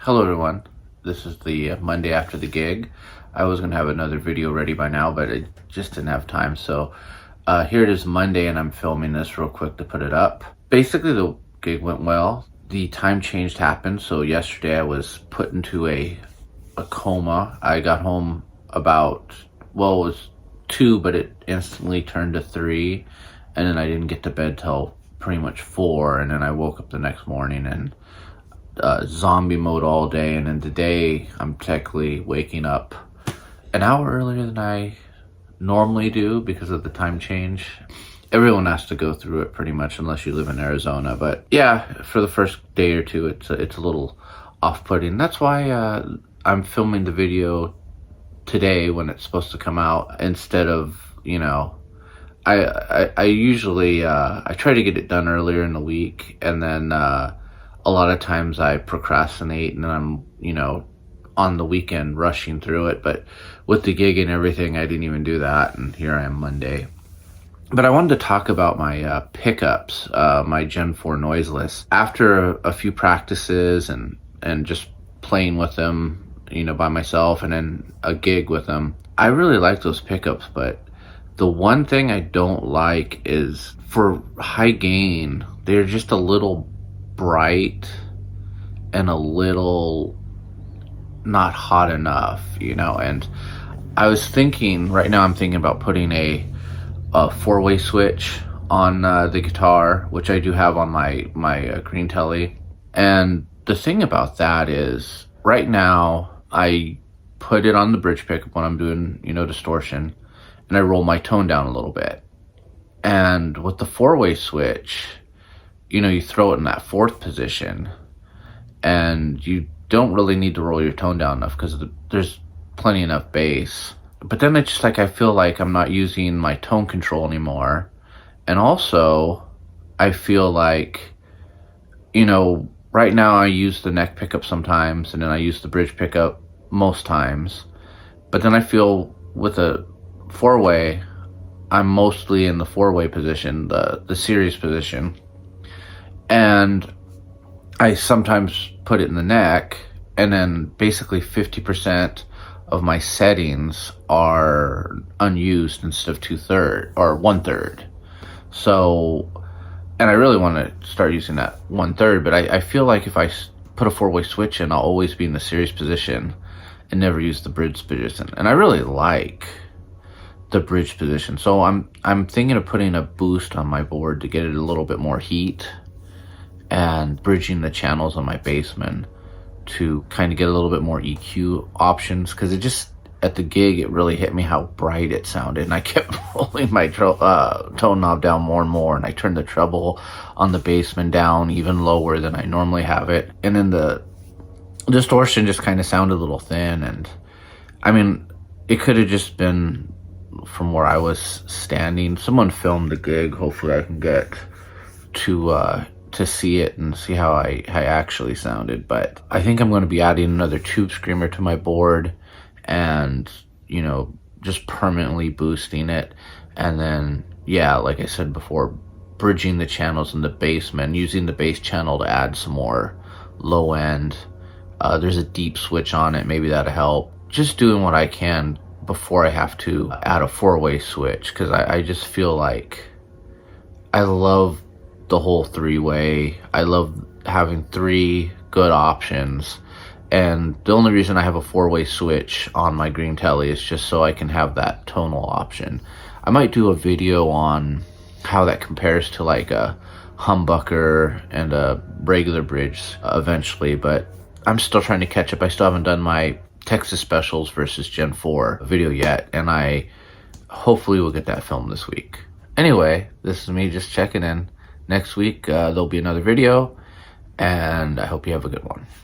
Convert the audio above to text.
Hello everyone, this is the Monday after the gig. I was going to have another video ready by now, but I just didn't have time. So here it is Monday and I'm filming this real quick to put it up. Basically the gig went well. The time change happened. So yesterday I was put into a coma. I got home about, well, it was 2, but it instantly turned to 3. And then I didn't get to bed till pretty much 4. And then I woke up the next morning and zombie mode all day, and then today I'm technically waking up an hour earlier than I normally do because of the time change. Everyone has to go through it pretty much unless you live in Arizona, but yeah, for the first day or two it's a little off-putting. That's why I'm filming the video today when it's supposed to come out instead of, you know, I usually I try to get it done earlier in the week, and then a lot of times I procrastinate and then I'm, you know, on the weekend rushing through it. But with the gig and everything, I didn't even do that. And here I am Monday. But I wanted to talk about my pickups, my Gen 4 noiseless. After a few practices and just playing with them, you know, by myself, and then a gig with them, I really like those pickups. But the one thing I don't like is for high gain, they're just a little bright and a little not hot enough, you know. And I was thinking, right now I'm thinking about putting a 4-way switch on the guitar, which I do have on my green telly. And the thing about that is, right now I put it on the bridge pickup when I'm doing, you know, distortion, and I roll my tone down a little bit. And with the 4-way switch, you know, you throw it in that 4th position and you don't really need to roll your tone down enough because there's plenty enough bass. But then it's just like, I feel like I'm not using my tone control anymore. And also I feel like, you know, right now I use the neck pickup sometimes, and then I use the bridge pickup most times. But then I feel with a 4-way, I'm mostly in the 4-way position, the series position. And I sometimes put it in the neck, and then basically 50% of my settings are unused instead of 2/3 or 1/3. So, and I really want to start using that 1/3, but I feel like if I put a 4-way switch in, I'll always be in the series position and never use the bridge position. And I really like the bridge position. So I'm thinking of putting a boost on my board to get it a little bit more heat, and bridging the channels on my Bassman to kind of get a little bit more EQ options, because it just, at the gig, it really hit me how bright it sounded, and I kept rolling my tone knob down more and more, and I turned the treble on the Bassman down even lower than I normally have it, and then the distortion just kind of sounded a little thin. And I mean, it could have just been from where I was standing. Someone filmed the gig, hopefully I can get to see it and see how I actually sounded. But I think I'm going to be adding another tube screamer to my board, and, you know, just permanently boosting it. And then, yeah, like I said before, bridging the channels in the Bassman, using the bass channel to add some more low end. There's a deep switch on it, maybe that'll help. Just doing what I can before I have to add a 4-way switch, because I just feel like I love the whole 3-way. I love having 3 good options, and the only reason I have a 4-way switch on my green telly is just so I can have that tonal option. I might do a video on how that compares to like a humbucker and a regular bridge eventually, but I'm still trying to catch up. I still haven't done my Texas Specials versus Gen 4 video yet, and I hopefully will get that filmed this week. Anyway, this is me just checking in. Next week, there'll be another video, and I hope you have a good one.